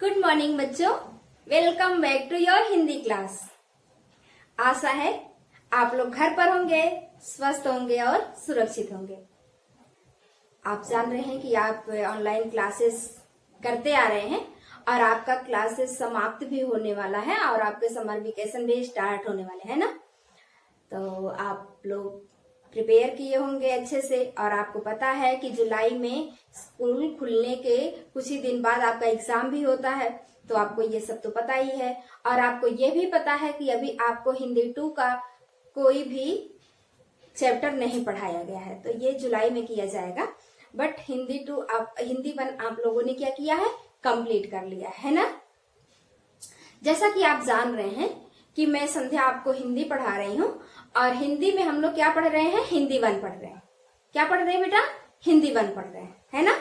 Good morning बच्चों, welcome back to your Hindi class. आशा है आप लोग घर पर होंगे, स्वस्थ होंगे और सुरक्षित होंगे। आप जान रहे हैं कि आप ऑनलाइन क्लासेस करते आ रहे हैं और आपका क्लासेस समाप्त भी होने वाला है और आपके समर वेकेशन भी स्टार्ट होने वाले हैं ना। तो आप लोग प्रिपेयर किए होंगे अच्छे से और आपको पता है कि जुलाई में स्कूल खुलने के कुछ ही दिन बाद आपका एग्जाम भी होता है। तो आपको ये सब तो पता ही है और आपको ये भी पता है कि अभी आपको हिंदी 2 का कोई भी चैप्टर नहीं पढ़ाया गया है, तो ये जुलाई में किया जाएगा। बट हिंदी 1 आप लोगों ने क्या किया है, कंप्लीट कर लिया है ना। जैसा कि आप जान रहे हैं कि मैं संध्या आपको हिंदी पढ़ा रही हूँ और हिंदी में हम लोग क्या पढ़ रहे हैं, हिंदी 1 पढ़ रहे हैं। क्या पढ़ रहे हैं बेटा, हिंदी 1 पढ़ रहे हैं, है ना।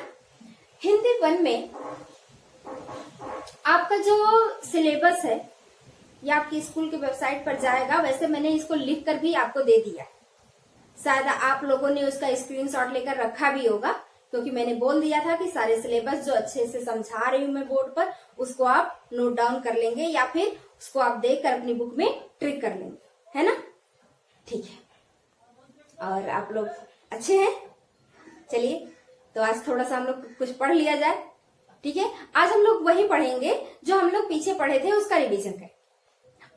हिंदी 1 में आपका जो सिलेबस है ये आपकी स्कूल की वेबसाइट पर जाएगा। वैसे मैंने इसको लिख कर भी आपको दे दिया, शायद आप लोगों ने उसका स्क्रीनशॉट लेकर रखा भी होगा, क्योंकि मैंने बोल दिया था कि सारे सिलेबस जो अच्छे से समझा रही हूँ मैं बोर्ड पर, उसको आप नोट डाउन कर लेंगे या फिर उसको आप देखकर अपनी बुक में ट्रिक कर लेंगे, है ना। ठीक है, और आप लोग अच्छे हैं। चलिए तो आज थोड़ा सा हम लोग कुछ पढ़ लिया जाए। ठीक है, आज हम लोग वही पढ़ेंगे जो हम लोग पीछे पढ़े थे, उसका रिवीजन करें।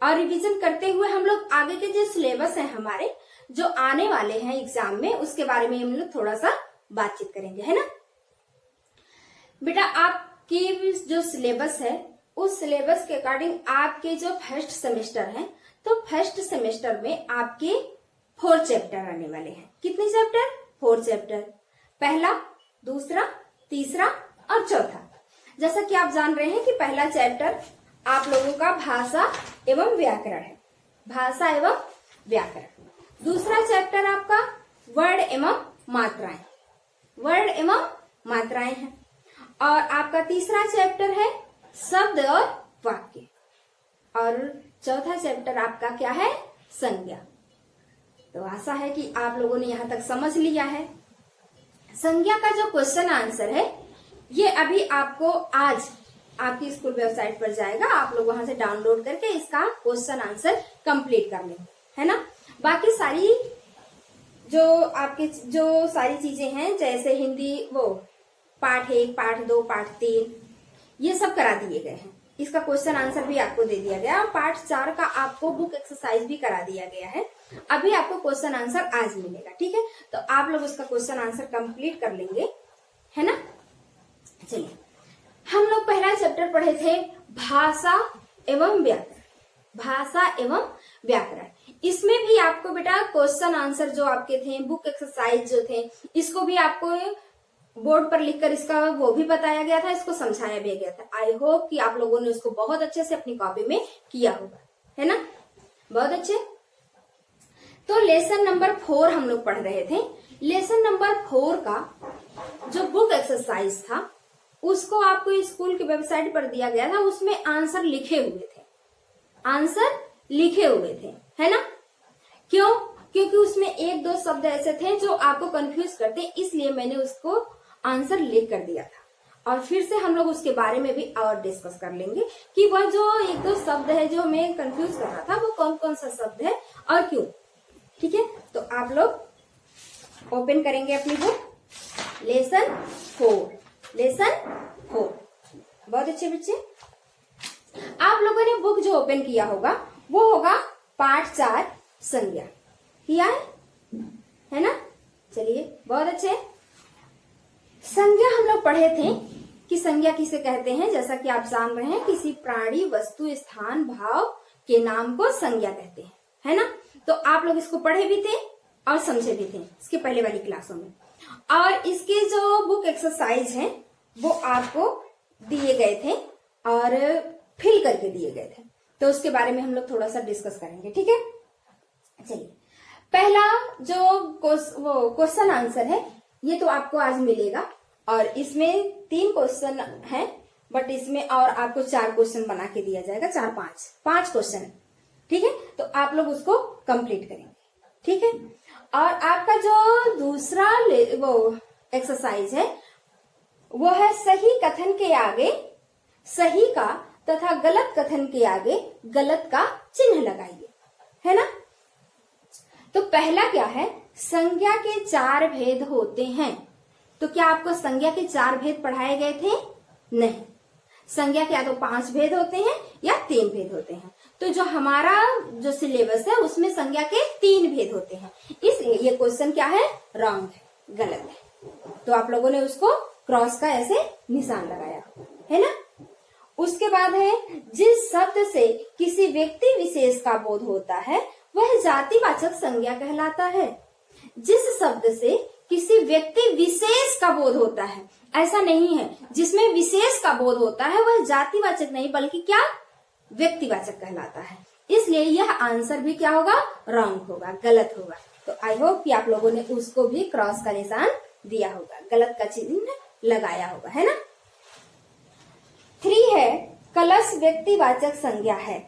और रिवीजन करते हुए हम लोग आगे के जो सिलेबस है हमारे जो आने वाले हैं एग्जाम में, उसके बारे में हम लोग थोड़ा सा बातचीत करेंगे, है ना। बेटा आपकी जो सिलेबस है उस सिलेबस के अकॉर्डिंग आपके जो फर्स्ट सेमेस्टर है, तो फर्स्ट सेमेस्टर में आपके 4 चैप्टर आने वाले हैं। कितने चैप्टर, 4 चैप्टर। पहला, दूसरा, तीसरा और चौथा। जैसा कि आप जान रहे हैं कि पहला चैप्टर आप लोगों का भाषा एवं व्याकरण है, भाषा एवं व्याकरण। दूसरा चैप्टर आपका वर्ड एवं मात्राएं, वर्ड एवं मात्राएं हैं। और आपका तीसरा चैप्टर है शब्द और वाक्य। और चौथा चैप्टर आपका क्या है, संज्ञा। तो आशा है कि आप लोगों ने यहां तक समझ लिया है। संज्ञा का जो क्वेश्चन आंसर है ये अभी आपको आज आपकी स्कूल वेबसाइट पर जाएगा, आप लोग वहां से डाउनलोड करके इसका क्वेश्चन आंसर कंप्लीट कर लेंगे, है ना। बाकी सारी जो आपकी जो सारी चीजें हैं, जैसे हिंदी वो पाठ 1, पाठ 2, पाठ 3 ये सब करा दिए गए हैं। इसका क्वेश्चन आंसर भी आपको दे दिया गया और पाठ 4 का आपको बुक एक्सरसाइज भी करा दिया गया है। अभी आपको क्वेश्चन आंसर आज मिलेगा, ठीक है। तो आप लोग उसका क्वेश्चन आंसर कंप्लीट कर लेंगे, है ना। चलिए, हम लोग पहला चैप्टर पढ़े थे भाषा एवं व्याकरण, भाषा एवं व्याकरण। इसमें भी आपको बेटा क्वेश्चन आंसर जो आपके थे, बुक एक्सरसाइज जो थे, इसको भी आपको बोर्ड पर लिखकर इसका वो भी बताया गया था, इसको समझाया भी गया था। आई होप कि आप लोगों ने उसको बहुत अच्छे से अपनी कॉपी में किया होगा, है ना, बहुत अच्छे। तो लेसन नंबर 4 हम लोग पढ़ रहे थे। लेसन नंबर 4 का जो बुक एक्सरसाइज था उसको आपको स्कूल की वेबसाइट पर दिया गया था, उसमें आंसर लिखे हुए थे, आंसर लिखे हुए थे, है ना। क्यों, क्योंकि उसमें 1-2 शब्द ऐसे थे जो आपको कंफ्यूज करते, इसलिए मैंने उसको आंसर लिख कर दिया था। और फिर से हम लोग उसके बारे में भी और डिस्कस कर लेंगे कि वह जो 1-2 शब्द है जो हमें कंफ्यूज कर रहा था वो कौन कौन सा शब्द है और क्यों। ठीक है, तो आप लोग ओपन करेंगे अपनी बुक, लेसन 4, लेसन 4। बहुत अच्छे बच्चे, आप लोगों ने बुक जो ओपन किया होगा वो होगा पाठ 4 संज्ञा, किया है ना। चलिए, बहुत अच्छे। संज्ञा हम लोग पढ़े थे कि संज्ञा किसे कहते हैं। जैसा कि आप जान रहे हैं, किसी प्राणी, वस्तु, स्थान, भाव के नाम को संज्ञा कहते हैं, है ना। तो आप लोग इसको पढ़े भी थे और समझे भी थे इसके पहले वाली क्लासों में। और इसके जो बुक एक्सरसाइज हैं वो आपको दिए गए थे और फिल करके दिए गए थे, तो उसके बारे में हम लोग थोड़ा सा डिस्कस करेंगे, ठीक है। चलिए, पहला जो क्वेश्चन आंसर है ये तो आपको आज मिलेगा और इसमें 3 क्वेश्चन है, बट इसमें और आपको 4 क्वेश्चन बना के दिया जाएगा, 4-5 क्वेश्चन है, ठीक है। तो आप लोग उसको कंप्लीट करेंगे, ठीक है। और आपका जो दूसरा वो एक्सरसाइज है वो है सही कथन के आगे सही का तथा गलत कथन के आगे गलत का चिन्ह लगाइए, है ना। तो पहला क्या है, संज्ञा के 4 भेद होते हैं। तो क्या आपको संज्ञा के 4 भेद पढ़ाए गए थे? नहीं, संज्ञा के या तो 5 भेद होते हैं या 3 भेद होते हैं। तो जो हमारा जो सिलेबस है उसमें संज्ञा के 3 भेद होते हैं, इसलिए ये क्वेश्चन क्या है, रॉन्ग है, गलत है। तो आप लोगों ने उसको क्रॉस का ऐसे निशान लगाया, है ना। उसके बाद है, जिस शब्द से किसी व्यक्ति विशेष का बोध होता है वह जातिवाचक संज्ञा कहलाता है। जिस शब्द से किसी व्यक्ति विशेष का बोध होता है, ऐसा नहीं है, जिसमें विशेष का बोध होता है वह जातिवाचक नहीं बल्कि क्या, व्यक्तिवाचक कहलाता है। इसलिए यह आंसर भी क्या होगा, रॉन्ग होगा, गलत होगा। तो आई होप कि आप लोगों ने उसको भी क्रॉस का निशान दिया होगा, गलत का चिन्ह लगाया होगा, है ना। 3 है, कलश व्यक्तिवाचक संज्ञा है।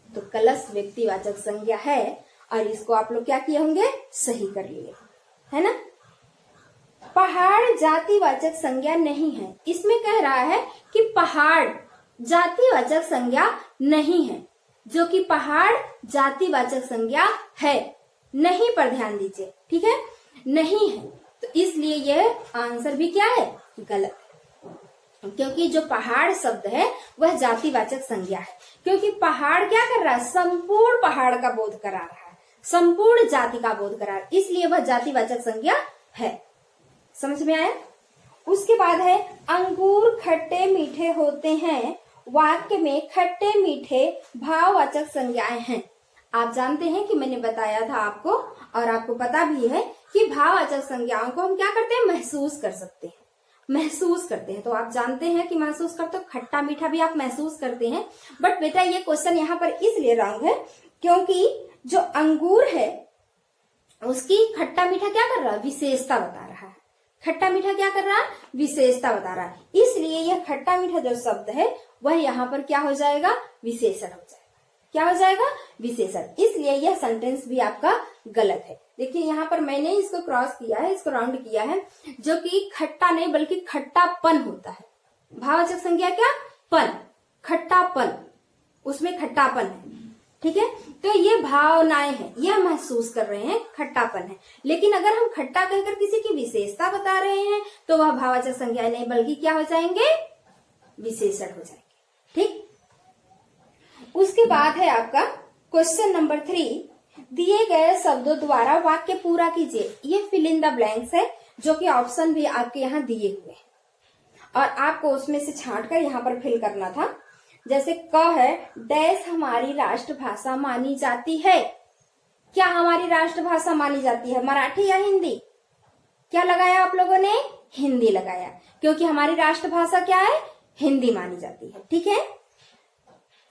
तो कलश व्यक्तिवाचक संज्ञा है और इसको आप लोग क्या किए होंगे, सही कर लिए, है ना। पहाड़ जातिवाचक संज्ञा नहीं है। इसमें कह रहा है कि पहाड़ जातिवाचक संज्ञा नहीं है, जो कि पहाड़ जातिवाचक संज्ञा है। नहीं पर ध्यान दीजिए, ठीक है, नहीं है। तो इसलिए यह आंसर भी क्या है, गलत है, क्योंकि जो पहाड़ शब्द है वह जातिवाचक संज्ञा है। क्योंकि पहाड़ क्या कर रहा है, संपूर्ण पहाड़ का बोध करा रहा है, संपूर्ण जाति का बोध करा रहा है, इसलिए वह जातिवाचक संज्ञा है। समझ में आया। उसके बाद है, अंगूर खट्टे मीठे होते हैं। वाक्य में खट्टे मीठे भाववाचक संज्ञाएं हैं। आप जानते हैं कि मैंने बताया था आपको, और आपको पता भी है कि भाववाचक संज्ञाओं को हम क्या करते हैं, महसूस कर सकते हैं, महसूस करते हैं। तो आप जानते हैं कि महसूस करते हो, खट्टा मीठा भी आप महसूस करते हैं। बट बेटा ये क्वेश्चन यहाँ पर इसलिए रॉन्ग है क्योंकि जो अंगूर है उसकी खट्टा मीठा क्या कर रहा है, विशेषता बता रहा है। खट्टा मीठा क्या कर रहा है, विशेषता बता रहा है। इसलिए यह खट्टा मीठा जो शब्द है वह यहाँ पर क्या हो जाएगा, विशेषण हो जाएगा। क्या हो जाएगा, विशेषण। इसलिए यह सेंटेंस भी आपका गलत है। देखिए यहाँ पर मैंने इसको क्रॉस किया है, इसको राउंड किया है, जो कि खट्टा नहीं बल्कि खट्टापन होता है। भाववाचक संज्ञा क्या, पन, खट्टापन, उसमें खट्टापन है, ठीक है। तो ये भावनाएं हैं, यह महसूस कर रहे हैं, खट्टापन है। लेकिन अगर हम खट्टा कहकर किसी की विशेषता बता रहे हैं तो वह भाववाचक संज्ञा नहीं बल्कि क्या हो जाएंगे, विशेषण हो जाएंगे, ठीक। उसके बाद है आपका क्वेश्चन नंबर 3, दिए गए शब्दों द्वारा वाक्य पूरा कीजिए। ये फिल इन द ब्लैंक्स है, जो कि ऑप्शन भी आपके यहाँ दिए हुए हैं और आपको उसमें से छांट कर यहाँ पर फिल करना था। जैसे क है, डैश हमारी राष्ट्रभाषा मानी जाती है। क्या हमारी राष्ट्रभाषा मानी जाती है, मराठी या हिंदी? क्या लगाया आप लोगों ने, हिंदी लगाया, क्योंकि हमारी राष्ट्रभाषा क्या है, हिंदी मानी जाती है, ठीक है।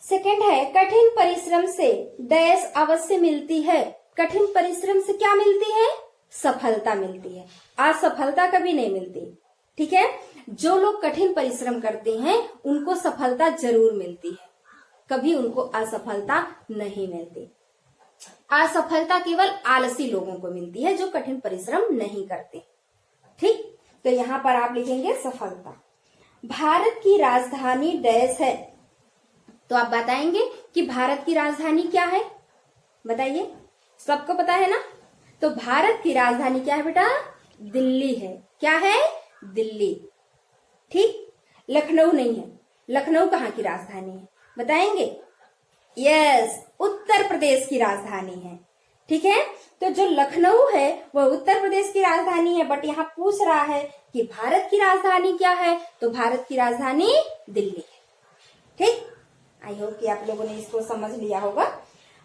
सेकंड है, कठिन परिश्रम से डैश अवश्य मिलती है। कठिन परिश्रम से क्या मिलती है, सफलता मिलती है, असफलता कभी नहीं मिलती, ठीक है। जो लोग कठिन परिश्रम करते हैं उनको सफलता जरूर मिलती है, कभी उनको असफलता नहीं मिलती। असफलता केवल आलसी लोगों को मिलती है जो कठिन परिश्रम नहीं करते, ठीक। तो यहाँ पर आप लिखेंगे सफलता। भारत की राजधानी डैश है। तो आप बताएंगे कि भारत की राजधानी क्या है, बताइए, सबको पता है ना। तो भारत की राजधानी क्या है बेटा, दिल्ली है। क्या है, दिल्ली, ठीक। लखनऊ नहीं है, लखनऊ कहाँ की राजधानी है, बताएंगे? यस, उत्तर प्रदेश की राजधानी है, ठीक है। तो जो लखनऊ है वह उत्तर प्रदेश की राजधानी है, बट यहाँ पूछ रहा है कि भारत की राजधानी क्या है, तो भारत की राजधानी दिल्ली है, ठीक। आई होप कि आप लोगों ने इसको समझ लिया होगा।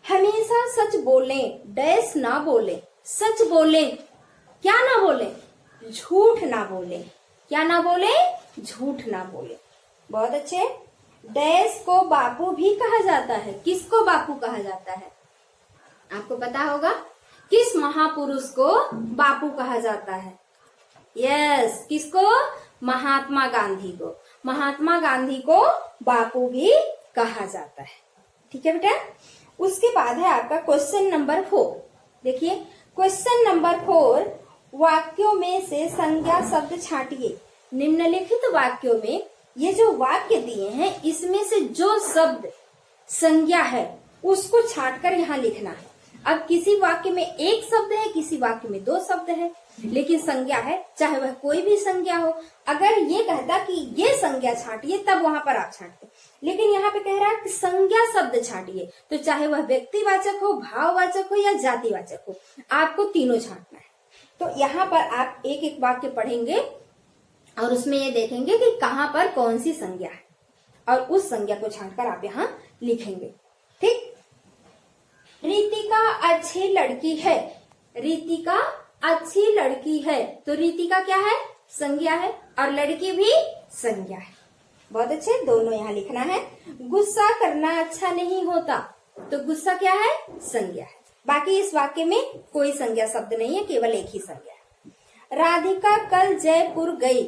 हमेशा सच बोले, डैश ना बोले, सच बोले, क्या ना बोले, झूठ ना बोले। क्या ना बोले, झूठ ना बोले, बहुत अच्छे। डैश को बापू भी कहा जाता है। किसको बापू कहा जाता है, आपको पता होगा, किस महापुरुष को बापू कहा जाता है? यस, किसको, महात्मा गांधी को। महात्मा गांधी को बापू भी कहा जाता है, ठीक है बेटा। उसके बाद है आपका क्वेश्चन नंबर 4। देखिए क्वेश्चन नंबर 4, वाक्यों में से संज्ञा शब्द छांटिए। निम्नलिखित वाक्यों में ये जो वाक्य दिए हैं इसमें जो शब्द संज्ञा है उसको छांटकर यहाँ लिखना है। अब किसी वाक्य में एक शब्द है, किसी वाक्य में दो शब्द है, लेकिन संज्ञा है, चाहे वह कोई भी संज्ञा हो। अगर ये कहता कि ये संज्ञा छांटिए तब वहां पर आप छांटते, लेकिन यहाँ पे कह रहा है कि संज्ञा शब्द छांटिए, तो चाहे वह व्यक्तिवाचक हो, भाववाचक हो या जातिवाचक हो, आपको तीनों छांटना है। तो यहाँ पर आप एक एक वाक्य पढ़ेंगे और उसमें ये देखेंगे कि कहाँ पर कौन सी संज्ञा है और उस संज्ञा को छांटकर आप यहाँ लिखेंगे। ठीक। रितिका अच्छी लड़की है। रितिका अच्छी लड़की है, तो रितिका क्या है? संज्ञा है, और लड़की भी संज्ञा है। बहुत अच्छे, दोनों यहाँ लिखना है। गुस्सा करना अच्छा नहीं होता, तो गुस्सा क्या है? संज्ञा है। बाकी इस वाक्य में कोई संज्ञा शब्द नहीं है, केवल एक ही संज्ञा है। राधिका कल जयपुर गई।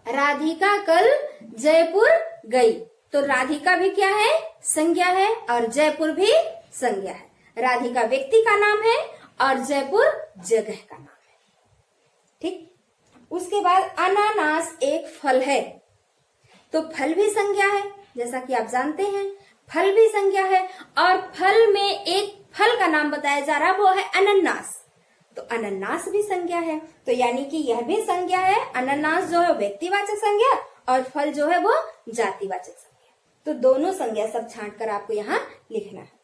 राधिका कल जयपुर गई, तो राधिका भी क्या है? संज्ञा है, और जयपुर भी संज्ञा है। राधिका व्यक्ति का नाम है और जयपुर जगह का नाम है। ठीक। उसके बाद अनानास एक फल है, तो फल भी संज्ञा है, जैसा कि आप जानते हैं फल भी संज्ञा है, और फल में एक फल का नाम बताया जा रहा है, वो है अनानास, तो अनानास भी संज्ञा है। तो यानी कि यह भी संज्ञा है। अनानास जो है व्यक्तिवाचक संज्ञा और फल जो है वो जातिवाचक संज्ञा। तो दोनों संज्ञा सब छांटकर आपको यहाँ लिखना है।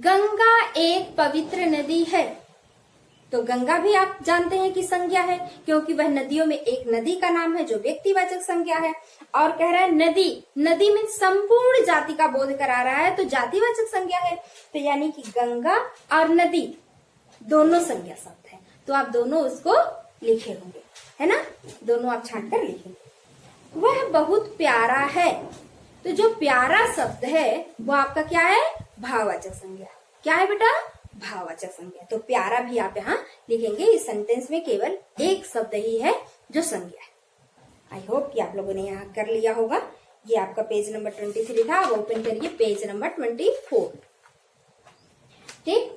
गंगा एक पवित्र नदी है, तो गंगा भी आप जानते हैं कि संज्ञा है, क्योंकि वह नदियों में एक नदी का नाम है जो व्यक्तिवाचक संज्ञा है। और कह रहा है नदी, नदी में संपूर्ण जाति का बोध करा रहा है, तो जातिवाचक संज्ञा है। तो यानी कि गंगा और नदी दोनों संज्ञा शब्द है, तो आप दोनों उसको लिखे होंगे, है ना? दोनों आप छांट कर लिखेंगे। वह बहुत प्यारा है, तो जो प्यारा शब्द है वो आपका क्या है? भाववाचक संज्ञा। क्या है बेटा? भाववाचक संज्ञा। तो प्यारा भी आप यहाँ लिखेंगे। इस सेंटेंस में केवल एक शब्द ही है जो संज्ञा है। आई होप कि आप लोगों ने यहाँ कर लिया होगा। ये आपका पेज नंबर 23 था। अब ओपन करिए पेज नंबर 24। ठीक,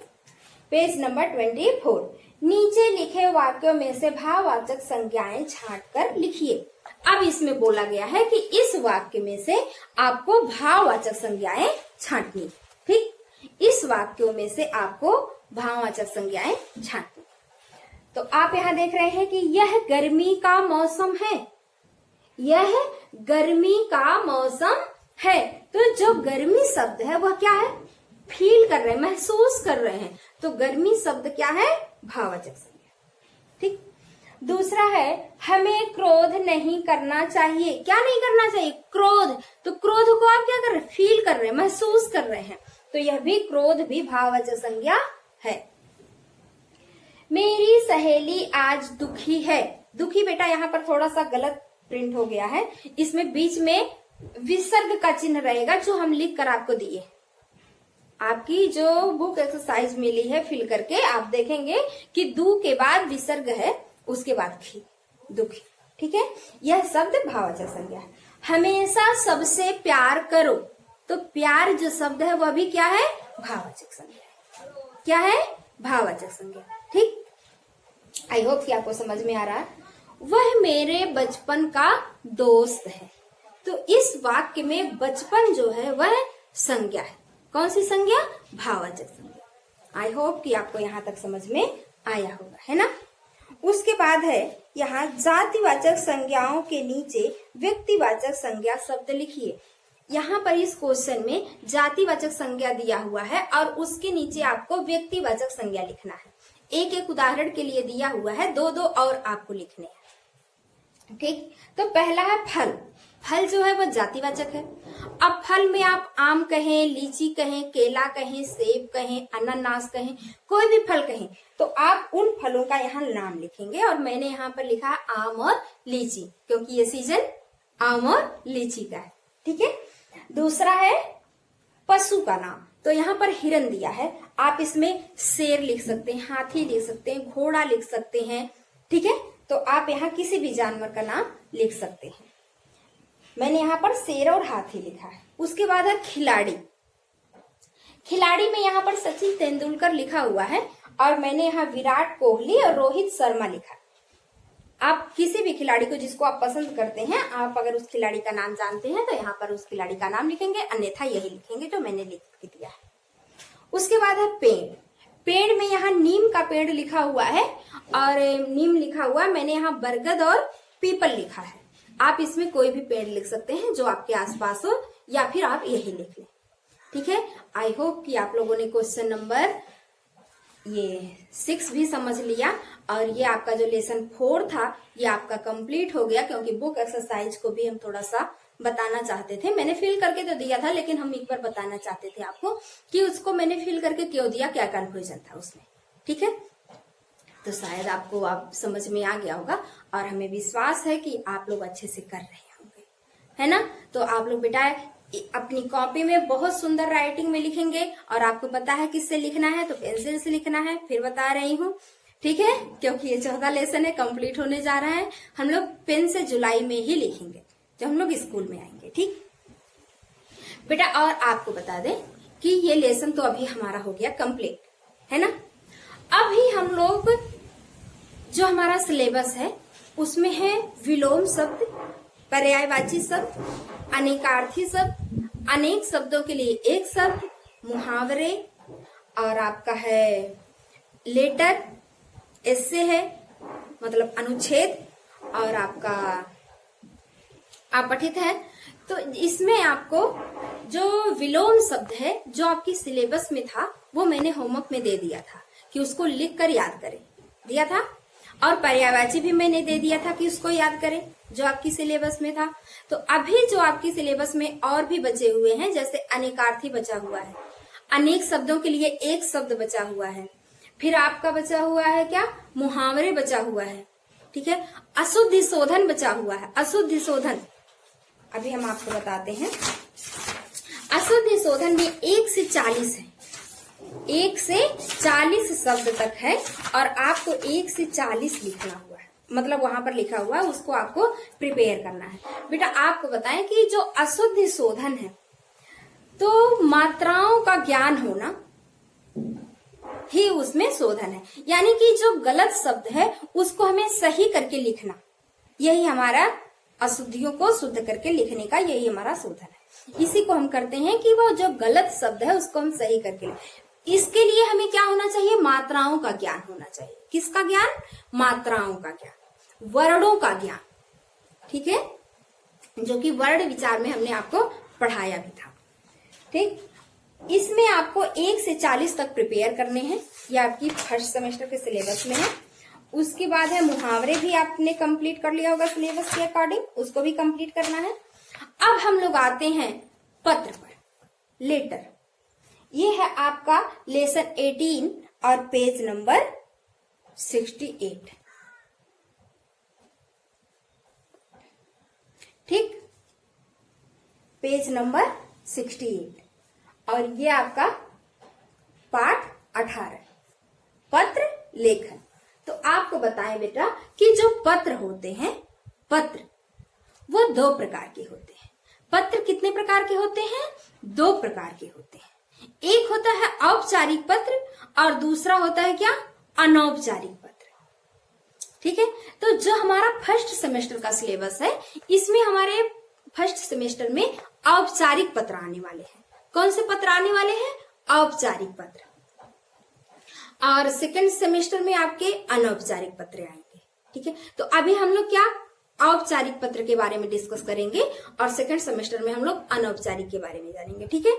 पेज नंबर 24। नीचे लिखे वाक्यों में से भाववाचक संज्ञाएं छांटकर लिखिए। अब इसमें बोला गया है कि इस वाक्य में से आपको भाववाचक संज्ञाएं छांटनी। ठीक, इस वाक्यों में से आपको भाववाचक संज्ञाएं छांटनी। तो आप यहाँ देख रहे हैं कि यह गर्मी का मौसम है। यह गर्मी का मौसम है, तो जो गर्मी शब्द है वह क्या है? फील कर रहे हैं, महसूस कर रहे हैं। तो गर्मी शब्द क्या है? भाववाचक संज्ञा। ठीक। दूसरा है हमें क्रोध नहीं करना चाहिए। क्या नहीं करना चाहिए? क्रोध। तो क्रोध को आप क्या कर रहे हैं? फील कर रहे हैं, महसूस कर रहे हैं। तो यह भी क्रोध भी भाववाचक संज्ञा है। मेरी सहेली आज दुखी है। दुखी बेटा यहाँ पर थोड़ा सा गलत प्रिंट हो गया है। इसमें बीच में विसर्ग का चिन्ह रहेगा जो हम लिख कर आपको दिए। आपकी जो बुक एक्सरसाइज मिली है फिल करके आप देखेंगे कि दू के बाद विसर्ग है, उसके बाद खी, दुखी। ठीक है, यह शब्द भाववाचक संज्ञा है। हमेशा सबसे प्यार करो, तो प्यार जो शब्द है वह भी क्या है? भाववाचक संज्ञा है। क्या है? भाववाचक संज्ञा। ठीक, आई होप कि आपको समझ में आ रहा है। वह मेरे बचपन का दोस्त है, तो इस वाक्य में बचपन जो है वह संज्ञा है। कौन सी संज्ञा? भाववाचक संज्ञा। आई होप कि आपको यहाँ तक समझ में आया होगा, है ना? उसके बाद है यहाँ जातिवाचक संज्ञाओं के नीचे व्यक्तिवाचक संज्ञा शब्द लिखिए। यहाँ पर इस क्वेश्चन में जातिवाचक संज्ञा दिया हुआ है और उसके नीचे आपको व्यक्तिवाचक संज्ञा लिखना है। एक एक उदाहरण के लिए दिया हुआ है, दो दो और आपको लिखने हैं। ठीक, तो पहला है फल। फल जो है वह जातिवाचक है। अब फल में आप आम कहें, लीची कहें, केला कहें, सेब कहें, अनानास कहें, कोई भी फल कहें, तो आप उन फलों का यहाँ नाम लिखेंगे। और मैंने यहाँ पर लिखा है आम और लीची, क्योंकि ये सीजन आम और लीची का है। ठीक है, दूसरा है पशु का नाम, तो यहाँ पर हिरन दिया है। आप इसमें शेर लिख सकते हैं, हाथी लिख सकते हैं, घोड़ा लिख सकते हैं। ठीक है, तो आप यहाँ किसी भी जानवर का नाम लिख सकते हैं। मैंने यहाँ पर शेर और हाथी लिखा है। उसके बाद है खिलाड़ी। खिलाड़ी में यहाँ पर सचिन तेंदुलकर लिखा हुआ है और मैंने यहाँ विराट कोहली और रोहित शर्मा लिखा है। आप किसी भी खिलाड़ी को जिसको आप पसंद करते हैं, आप अगर उस खिलाड़ी का नाम जानते हैं तो यहाँ पर उस खिलाड़ी का नाम लिखेंगे, अन्यथा यही लिखेंगे जो मैंने लिख के दिया है। उसके बाद है पेड़। पेड़ में यहाँ नीम का पेड़ लिखा हुआ है और नीम लिखा हुआ है, मैंने यहाँ बरगद और पीपल लिखा है। आप इसमें कोई भी पेड़ लिख सकते हैं जो आपके आसपास हो, या फिर आप यही लिख लें। ठीक है, आई होप कि आप लोगों ने क्वेश्चन नंबर ये 6 भी समझ लिया और ये आपका जो लेसन 4 था ये आपका कंप्लीट हो गया, क्योंकि बुक एक्सरसाइज को भी हम थोड़ा सा बताना चाहते थे। मैंने फिल करके तो दिया था, लेकिन हम एक बार बताना चाहते थे आपको कि उसको मैंने फिल करके क्यों दिया, क्या कंफ्यूजन था उसमें। ठीक है, तो शायद आपको आप समझ में आ गया होगा और हमें विश्वास है कि आप लोग अच्छे से कर रहे होंगे, है ना। तो आप लोग बेटा अपनी कॉपी में बहुत सुंदर राइटिंग में लिखेंगे और आपको पता है किससे लिखना है, तो पेंसिल से लिखना है। फिर बता रही हूँ, ठीक है, क्योंकि ये 14 लेसन है, कंप्लीट होने जा रहा है। हम लोग पेन से जुलाई में ही लिखेंगे जब हम लोग स्कूल में आएंगे। ठीक बेटा, और आपको बता दें कि ये लेसन तो अभी हमारा हो गया कंप्लीट, है ना। अभी हम लोग जो हमारा सिलेबस है उसमें है विलोम शब्द, पर्यायवाची शब्द, अनेकार्थी शब्द, अनेक शब्दों के लिए एक शब्द, मुहावरे, और आपका है लेटर, एस्से है मतलब अनुच्छेद, और आपका अपठित है। तो इसमें आपको जो विलोम शब्द है जो आपकी सिलेबस में था वो मैंने होमवर्क में दे दिया था कि उसको लिख कर याद करें, दिया था। और पर्यायवाची भी मैंने दे दिया था कि उसको याद करें जो आपकी सिलेबस में था। तो अभी जो आपकी सिलेबस में और भी बचे हुए हैं, जैसे अनेकार्थी बचा हुआ है, अनेक शब्दों के लिए एक शब्द बचा हुआ है, फिर आपका बचा हुआ है क्या, मुहावरे बचा हुआ है। ठीक है, अशुद्धि शोधन बचा हुआ है, अशुद्धि शोधन अभी हम आपको बताते हैं। अशुद्धि शोधन में 1 से 40 है, 1 से 40 शब्द तक है और आपको 1 से 40 लिखना हुआ है, मतलब वहां पर लिखा हुआ है, उसको आपको प्रिपेयर करना है। बेटा आपको बताएं कि जो अशुद्धि शोधन है तो मात्राओं का ज्ञान होना ही उसमें शोधन है, यानी कि जो गलत शब्द है उसको हमें सही करके लिखना, यही हमारा अशुद्धियों को शुद्ध करके लिखने का यही हमारा शोधन है। इसी को हम करते हैं कि वो जो गलत शब्द है उसको हम सही करके इसके लिए हमें क्या होना चाहिए, मात्राओं का ज्ञान होना चाहिए। किसका ज्ञान, मात्राओं का ज्ञान, वर्णों का ज्ञान। ठीक है, जो कि वर्ण विचार में हमने आपको पढ़ाया भी था। ठीक, इसमें आपको 1 से 40 तक प्रिपेयर करने हैं, ये आपकी फर्स्ट सेमेस्टर के सिलेबस में है। उसके बाद है मुहावरे भी आपने कंप्लीट कर लिया होगा सिलेबस के अकॉर्डिंग, उसको भी कंप्लीट करना है। अब हम लोग आते हैं पत्र पर, लेटर। ये है आपका लेसन 18 और पेज नंबर 68। ठीक, पेज नंबर 68 और ये आपका पाठ 18 पत्र लेखन। तो आपको बताएं बेटा कि जो पत्र होते हैं, पत्र वो 2 प्रकार के होते हैं। पत्र कितने प्रकार के होते हैं, 2 प्रकार के होते हैं। एक होता है औपचारिक पत्र और दूसरा होता है क्या, अनौपचारिक पत्र। ठीक है, तो जो हमारा फर्स्ट सेमेस्टर का सिलेबस है इसमें हमारे फर्स्ट सेमेस्टर में औपचारिक पत्र आने वाले हैं। कौन से पत्र आने वाले हैं, औपचारिक पत्र। और सेकंड सेमेस्टर में आपके अनौपचारिक पत्र आएंगे। ठीक है, तो अभी हम लोग क्या औपचारिक पत्र के बारे में डिस्कस करेंगे और सेकंड सेमेस्टर में हम लोग अनौपचारिक के बारे में जानेंगे। ठीक है,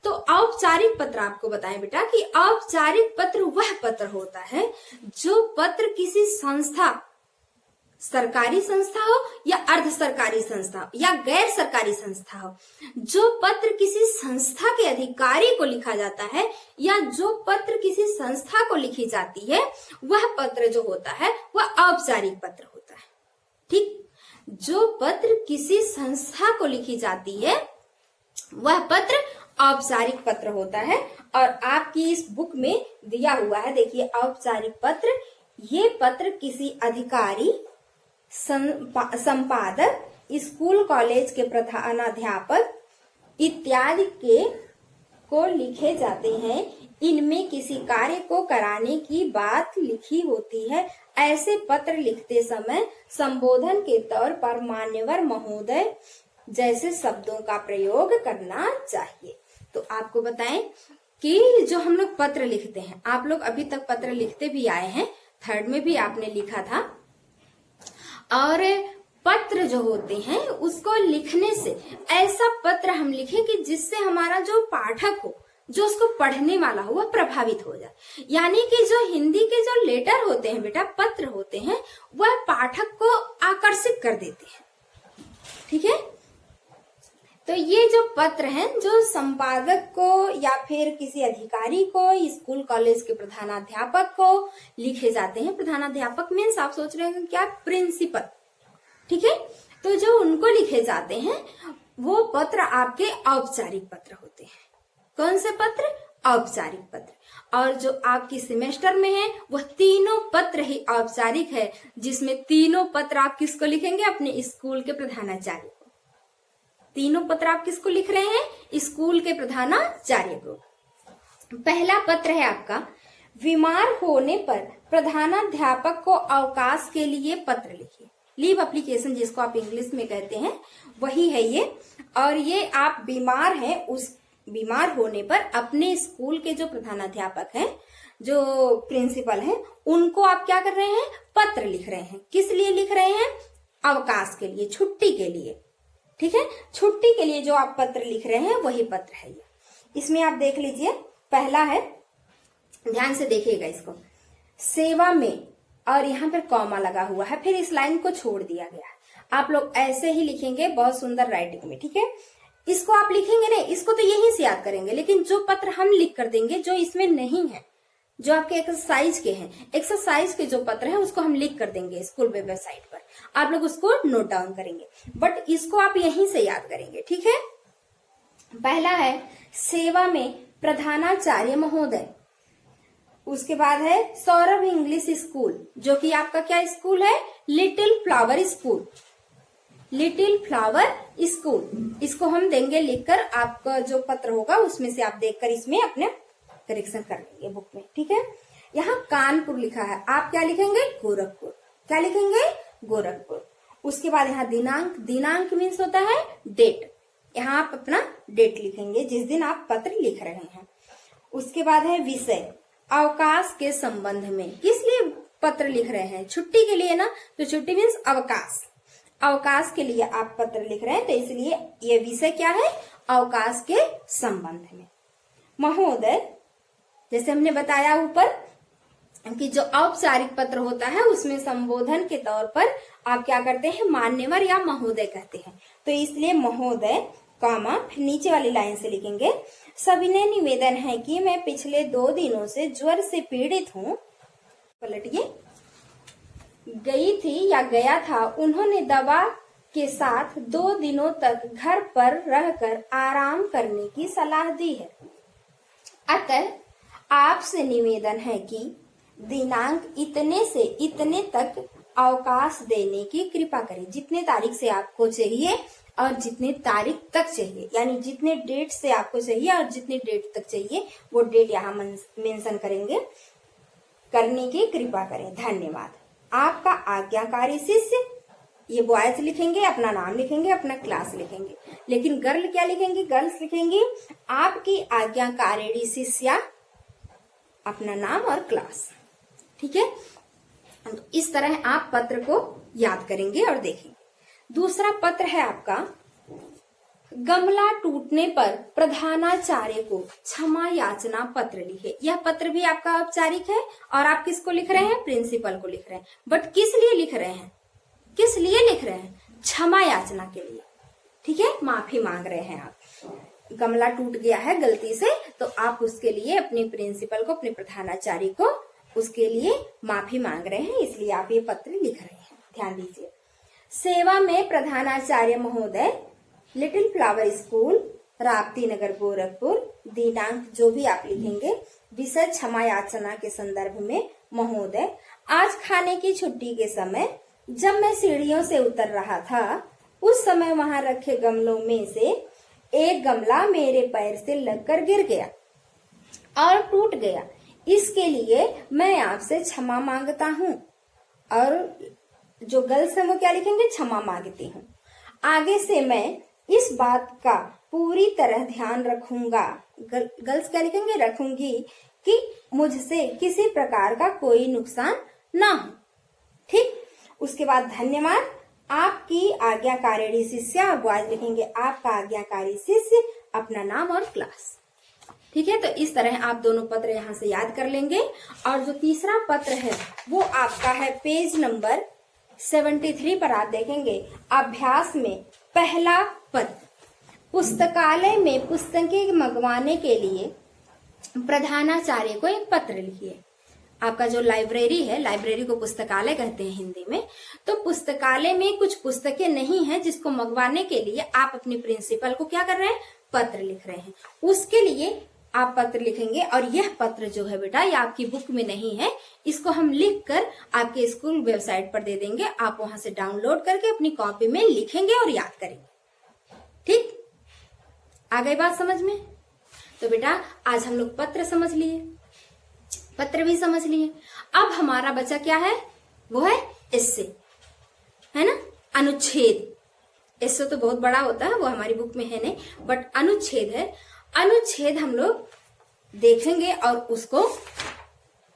तो औपचारिक पत्र आपको बताएं बेटा कि औपचारिक पत्र वह पत्र होता है जो पत्र किसी संस्था, सरकारी संस्था हो या अर्ध सरकारी संस्था हो या गैर सरकारी संस्था हो, जो पत्र किसी संस्था के अधिकारी को लिखा जाता है या जो पत्र किसी संस्था को लिखी जाती है, वह पत्र जो होता है वह औपचारिक पत्र होता है। ठीक, जो पत्र किसी संस्था को लिखी जाती है वह पत्र औपचारिक पत्र होता है। और आपकी इस बुक में दिया हुआ है, देखिए औपचारिक पत्र, ये पत्र किसी अधिकारी, संपादक, स्कूल कॉलेज के प्रधानाध्यापक इत्यादि को लिखे जाते हैं। इनमें किसी कार्य को कराने की बात लिखी होती है ऐसे पत्र लिखते समय संबोधन के तौर पर मान्यवर महोदय जैसे शब्दों का प्रयोग करना चाहिए। तो आपको बताएं कि जो हम लोग पत्र लिखते हैं, आप लोग अभी तक पत्र लिखते भी आए हैं, 3rd में भी आपने लिखा था, और पत्र जो होते हैं उसको लिखने से ऐसा पत्र हम लिखें कि जिससे हमारा जो पाठक हो, जो उसको पढ़ने वाला हो, वह प्रभावित हो जाए। यानी कि जो हिंदी के जो लेटर होते हैं बेटा, पत्र होते हैं, वह पाठक को आकर्षित कर देते हैं। ठीक है, तो ये जो पत्र हैं जो संपादक को या फिर किसी अधिकारी को, स्कूल कॉलेज के प्रधानाध्यापक को लिखे जाते हैं। प्रधानाध्यापक मीन्स आप सोच रहे हैं क्या, प्रिंसिपल। ठीक है, तो जो उनको लिखे जाते हैं वो पत्र आपके औपचारिक पत्र होते हैं। कौन से पत्र? औपचारिक पत्र। और जो आपकी सेमेस्टर में है वह तीनों पत्र ही औपचारिक है, जिसमें तीनों पत्र आप किसको लिखेंगे? अपने स्कूल के प्रधानाचार्य को। तीनों पत्र आप किसको लिख रहे हैं? स्कूल के प्रधानाचार्य को। पहला पत्र है आपका, बीमार होने पर प्रधानाध्यापक को अवकाश के लिए पत्र लिखिए। लीव एप्लीकेशन जिसको आप इंग्लिश में कहते हैं, वही है ये। और ये आप बीमार हैं, उस बीमार होने पर अपने स्कूल के जो प्रधानाध्यापक हैं, जो प्रिंसिपल हैं, उनको आप क्या कर रहे हैं? पत्र लिख रहे हैं। किस लिए लिख रहे हैं? अवकाश के लिए, छुट्टी के लिए। ठीक है, छुट्टी के लिए जो आप पत्र लिख रहे हैं वही पत्र है ये। इसमें आप देख लीजिए, पहला है, ध्यान से देखिएगा इसको, सेवा में, और यहाँ पर कॉमा लगा हुआ है, फिर इस लाइन को छोड़ दिया गया है। आप लोग ऐसे ही लिखेंगे बहुत सुंदर राइटिंग में। ठीक है, इसको आप लिखेंगे नहीं, इसको तो यहीं से याद करेंगे, लेकिन जो पत्र हम लिख कर देंगे जो इसमें नहीं है, जो आपके एक्सरसाइज के हैं, एक्सरसाइज के जो पत्र हैं उसको हम लिख कर देंगे स्कूल वेबसाइट पर, आप लोग उसको नोट डाउन करेंगे, बट इसको आप यहीं से याद करेंगे। ठीक है, पहला है सेवा में प्रधानाचार्य महोदय। उसके बाद है सौरभ इंग्लिश स्कूल, जो कि आपका क्या स्कूल है? Little flower school. Little flower school, इसको हम देंगे लिखकर, आपका जो पत्र होगा उसमें से आप देखकर इसमें अपने करेक्शन कर लेंगे बुक में। ठीक है, यहाँ कानपुर लिखा है, आप क्या लिखेंगे? गोरखपुर। क्या लिखेंगे? गोरखपुर। उसके बाद यहाँ दिनांक, दिनांक मीन्स होता है डेट, यहाँ आप अपना डेट लिखेंगे जिस दिन आप पत्र लिख रहे हैं। उसके बाद है विषय, अवकाश के संबंध में, किस लिए पत्र लिख रहे हैं? छुट्टी के लिए ना, तो छुट्टी मीन्स अवकाश, अवकाश के लिए आप पत्र लिख रहे हैं, तो इसलिए ये विषय क्या है? अवकाश के संबंध में। महोदय, जैसे हमने बताया ऊपर कि जो औपचारिक पत्र होता है उसमें संबोधन के तौर पर आप क्या करते हैं? मान्यवर या महोदय कहते हैं, तो इसलिए महोदय, कॉमा, फिर नीचे वाली लाइन से लिखेंगे, सविनय निवेदन है कि मैं पिछले 2 दिनों से ज्वर से पीड़ित हूँ। पलटिए, गई थी या गया था, उन्होंने दवा के साथ 2 दिनों तक घर पर रहकर आराम करने की सलाह दी है। अतः आपसे निवेदन है कि दिनांक इतने से इतने तक अवकाश देने की कृपा करें। जितने तारीख से आपको चाहिए और जितने तारीख तक चाहिए, यानी जितने डेट से आपको चाहिए और जितनी डेट तक चाहिए वो डेट यहाँ मेंशन करेंगे, करने की कृपा करें। धन्यवाद। आपका आज्ञाकारी शिष्य, ये बॉयज लिखेंगे, अपना नाम लिखेंगे, अपना क्लास लिखेंगे, लेकिन गर्ल क्या लिखेंगे? गर्ल्स लिखेंगी आपकी आज्ञाकारी शिष्या, अपना नाम और क्लास। ठीक है, तो इस तरह आप पत्र को याद करेंगे और देखेंगे। दूसरा पत्र है आपका, गमला टूटने पर प्रधानाचार्य को क्षमा याचना पत्र लिखे। यह पत्र भी आपका औपचारिक है और आप किसको लिख रहे हैं? प्रिंसिपल को लिख रहे हैं, बट किस लिए लिख रहे हैं? किस लिए लिख रहे हैं? क्षमा याचना के लिए। ठीक है, माफी मांग रहे हैं आप। गमला टूट गया है गलती से, तो आप उसके लिए अपने प्रिंसिपल को, अपने प्रधानाचार्य को उसके लिए माफी मांग रहे हैं, इसलिए आप ये पत्र लिख रहे हैं। ध्यान दीजिए, सेवा में प्रधानाचार्य महोदय, लिटिल फ्लावर स्कूल, राप्ती नगर, गोरखपुर। दिनांक जो भी आप लिखेंगे। विषय क्षमा याचना के संदर्भ में। महोदय, आज खाने की छुट्टी के समय जब मैं सीढ़ियों से उतर रहा था, उस समय वहां रखे गमलों में से एक गमला मेरे पैर से लगकर गिर गया और टूट गया। इसके लिए मैं आपसे क्षमा मांगता हूँ और जो गर्ल्स है वो क्या लिखेंगे, क्षमा मांगती हूँ। आगे से मैं इस बात का पूरी तरह ध्यान रखूंगा, गर्ल्स क्या लिखेंगे, रखूंगी, कि मुझसे किसी प्रकार का कोई नुकसान ना हो। ठीक, उसके बाद धन्यवाद, आपकी आज्ञाकारी शिष्य, और बॉयज लिखेंगे आपका आज्ञाकारी शिष्य, अपना नाम और क्लास। ठीक है, तो इस तरह आप दोनों पत्र यहाँ से याद कर लेंगे। और जो तीसरा पत्र है वो आपका है पेज नंबर 73 पर। आप देखेंगे अभ्यास में पहला पत्र, पुस्तकालय में पुस्तकें मंगवाने के लिए प्रधानाचार्य को एक पत्र लिखिए। आपका जो लाइब्रेरी है, लाइब्रेरी को पुस्तकालय कहते हैं हिंदी में, तो पुस्तकालय में कुछ पुस्तकें नहीं है जिसको मंगवाने के लिए आप अपने प्रिंसिपल को क्या कर रहे हैं, पत्र लिख रहे हैं। उसके लिए आप पत्र लिखेंगे, और यह पत्र जो है बेटा ये आपकी बुक में नहीं है, इसको हम लिखकर आपके स्कूल वेबसाइट पर दे देंगे। आप वहां से डाउनलोड करके अपनी कॉपी में लिखेंगे और याद करेंगे। ठीक, आ गई बात समझ में? तो बेटा आज हम लोग पत्र समझ लिए, पत्र भी समझ लिए। अब हमारा बचा क्या है, वो है एस्से, है ना, अनुच्छेद। एस्से तो बहुत बड़ा होता है, वो हमारी बुक में है नहीं, बट अनुच्छेद है। अनुच्छेद हम लोग देखेंगे और उसको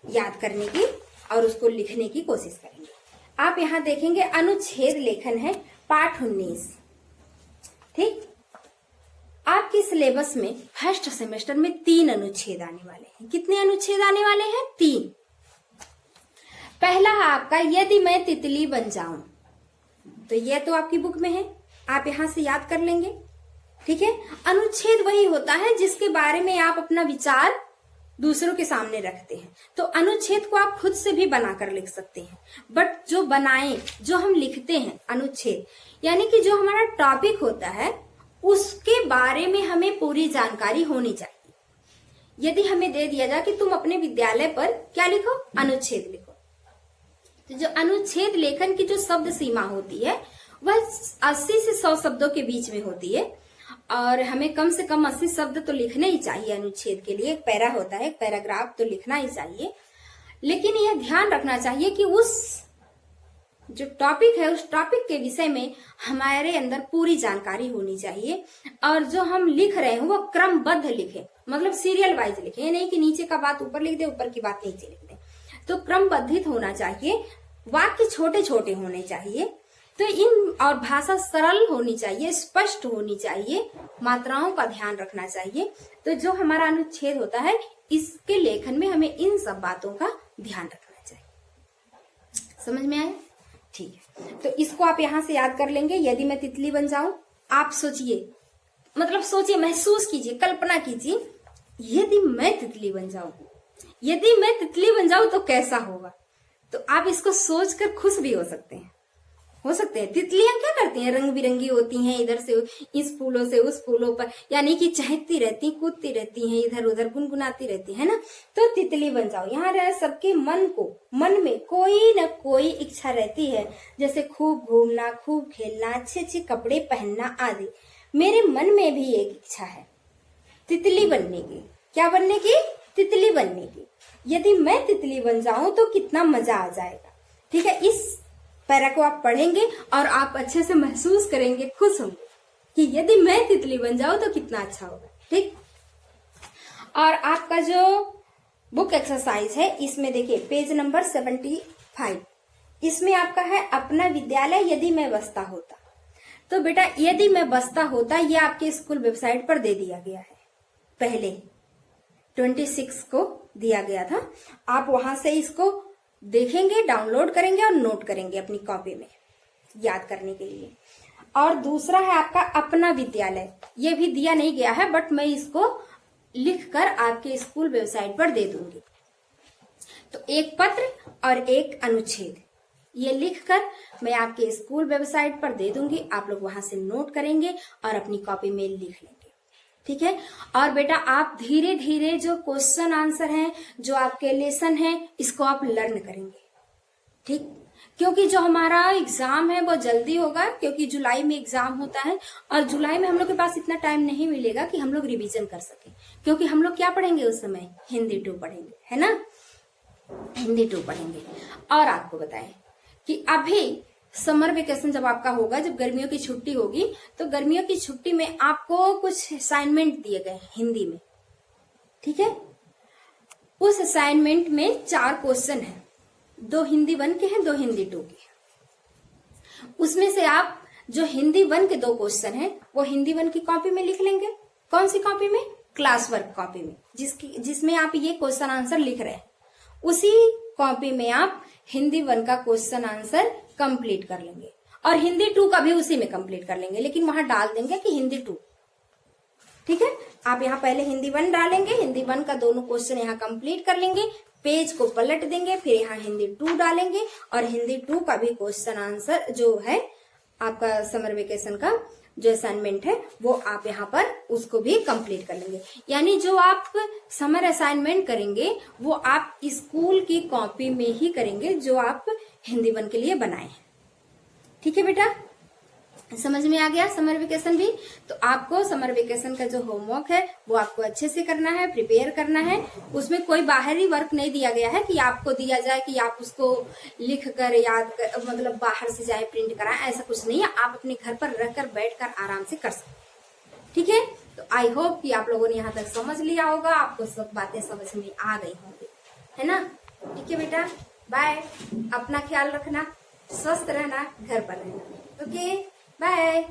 याद करने की और उसको लिखने की कोशिश करेंगे। आप यहाँ देखेंगे अनुच्छेद लेखन है पाठ 19। ठीक, आपके सिलेबस में फर्स्ट सेमेस्टर में 3 अनुच्छेद आने वाले हैं। कितने अनुच्छेद आने वाले हैं? 3। पहला है आपका यदि मैं तितली बन जाऊं, तो यह तो आपकी बुक में है, आप यहां से याद कर लेंगे। ठीक है, अनुच्छेद वही होता है जिसके बारे में आप अपना विचार दूसरों के सामने रखते हैं। तो अनुच्छेद को आप खुद से भी बनाकर लिख सकते हैं, बट जो बनाएं, जो हम लिखते हैं अनुच्छेद, यानी कि जो हमारा टॉपिक होता है उसके बारे में हमें पूरी जानकारी होनी चाहिए। यदि हमें दे दिया जाए कि तुम अपने विद्यालय पर क्या लिखो, अनुच्छेद लिखो, तो जो अनुच्छेद लेखन की जो शब्द सीमा होती है वह 80 से 100 शब्दों के बीच में होती है, और हमें कम से कम 80 शब्द तो लिखने ही चाहिए अनुच्छेद के लिए। एक पैरा होता है, एक पैराग्राफ तो लिखना ही चाहिए। लेकिन यह ध्यान रखना चाहिए कि उस जो टॉपिक है उस टॉपिक के विषय में हमारे अंदर पूरी जानकारी होनी चाहिए, और जो हम लिख रहे हैं वो क्रमबद्ध लिखे, मतलब सीरियल वाइज लिखे, नहीं कि नीचे का बात ऊपर लिख दे, ऊपर की बात नीचे लिख दे। तो क्रमबद्धित होना चाहिए, वाक्य छोटे छोटे होने चाहिए, तो इन और भाषा सरल होनी चाहिए, स्पष्ट होनी चाहिए, मात्राओं का ध्यान रखना चाहिए। तो जो हमारा अनुच्छेद होता है इसके लेखन में हमें इन सब बातों का ध्यान रखना चाहिए। समझ में आया? ठीक है, तो इसको आप यहां से याद कर लेंगे। यदि मैं तितली बन जाऊं, आप सोचिए, मतलब सोचिए, महसूस कीजिए, कल्पना कीजिए, यदि मैं तितली बन जाऊं, यदि मैं तितली बन जाऊं तो कैसा होगा। तो आप इसको सोचकर खुश भी हो सकते हैं। तितलियां क्या करती हैं, रंग बिरंगी होती हैं, इधर से इस फूलों से उस फूलों पर, यानी कि चहकती रहती, कूदती रहती हैं, इधर उधर गुनगुनाती रहती है ना। तो तितली बन जाओ। यहाँ रहे सबके मन में कोई न कोई इच्छा रहती है, जैसे खूब घूमना, खूब खेलना, अच्छे अच्छे कपड़े पहनना आदि। मेरे मन में भी एक इच्छा है तितली बनने की। क्या बनने की? तितली बनने की। यदि मैं तितली बन जाऊं तो कितना मजा आ जाएगा। ठीक है, इस पैरा को आप पढ़ेंगे और आप अच्छे से महसूस करेंगे, खुश होंगे कि यदि मैं तितली बन जाऊं तो कितना अच्छा होगा। ठीक, और आपका जो बुक एक्सरसाइज है इसमें देखिए पेज नंबर 75, इसमें आपका है अपना विद्यालय यदि मैं बसता होता। तो बेटा यदि मैं बसता होता ये आपके स्कूल वेबसाइट पर दे दिया गया है, पहले 26 को दिया गया था। आप वहां से इसको देखेंगे, डाउनलोड करेंगे और नोट करेंगे अपनी कॉपी में याद करने के लिए। और दूसरा है आपका अपना विद्यालय, ये भी दिया नहीं गया है, बट मैं इसको लिखकर आपके स्कूल वेबसाइट पर दे दूंगी। तो एक पत्र और एक अनुच्छेद ये लिखकर मैं आपके स्कूल वेबसाइट पर दे दूंगी। आप लोग वहां से नोट करेंगे और अपनी कॉपी में लिख लेंगे। ठीक है, और बेटा आप धीरे धीरे जो क्वेश्चन आंसर हैं, जो आपके लेसन हैं, इसको आप लर्न करेंगे। ठीक, क्योंकि जो हमारा एग्जाम है वो जल्दी होगा, क्योंकि जुलाई में एग्जाम होता है, और जुलाई में हम लोग के पास इतना टाइम नहीं मिलेगा कि हम लोग रिवीजन कर सके, क्योंकि हम लोग क्या पढ़ेंगे उस समय, हिंदी 2 पढ़ेंगे, है ना, हिंदी 2 पढ़ेंगे। और आपको बताएं कि अभी समर वेकेशन जब आपका होगा, जब गर्मियों की छुट्टी होगी, तो गर्मियों की छुट्टी में आपको कुछ असाइनमेंट दिए गए हिंदी में, ठीक है। उस असाइनमेंट में 4 क्वेश्चन है, 2 हिंदी 1 के हैं, 2 हिंदी 2 के हैं। उसमें से आप जो हिंदी 1 के 2 क्वेश्चन है वो हिंदी 1 की कॉपी में लिख लेंगे। कौन सी कॉपी में? क्लास वर्क कॉपी में, जिसमें आप ये क्वेश्चन आंसर लिख रहे हैं, उसी कॉपी में आप हिंदी 1 का क्वेश्चन आंसर कंप्लीट कर लेंगे और हिंदी 2 का भी उसी में कंप्लीट कर लेंगे, लेकिन वहां डाल देंगे कि हिंदी 2, ठीक है। आप यहाँ पहले हिंदी 1 डालेंगे, हिंदी 1 का दोनों क्वेश्चन यहाँ कंप्लीट कर लेंगे, पेज को पलट देंगे, फिर यहाँ हिंदी 2 डालेंगे और हिंदी 2 का भी क्वेश्चन आंसर जो है आपका समर वेकेशन का जो असाइनमेंट है वो आप यहाँ पर उसको भी कंप्लीट कर लेंगे। यानी जो आप समर असाइनमेंट करेंगे वो आप स्कूल की कॉपी में ही करेंगे जो आप हिंदी 1 के लिए बनाए हैं, ठीक है बेटा। समझ में आ गया समर वेकेशन भी? तो आपको समर वेकेशन का जो होमवर्क है वो आपको अच्छे से करना है, प्रिपेयर करना है। उसमें कोई बाहरी वर्क नहीं दिया गया है कि आपको दिया जाए कि आप उसको लिख कर याद कर, मतलब बाहर से जाए प्रिंट कराएं, ऐसा कुछ नहीं है। आप अपने घर पर रहकर बैठकर आराम से कर सकते हैं, ठीक है। तो आई होप कि आप लोगों ने यहाँ तक समझ लिया होगा, आपको सब बातें समझ में आ गई होंगी, है ना। ठीक है बेटा, बाय। अपना ख्याल रखना, स्वस्थ रहना, घर पर रहना। Okay, bye.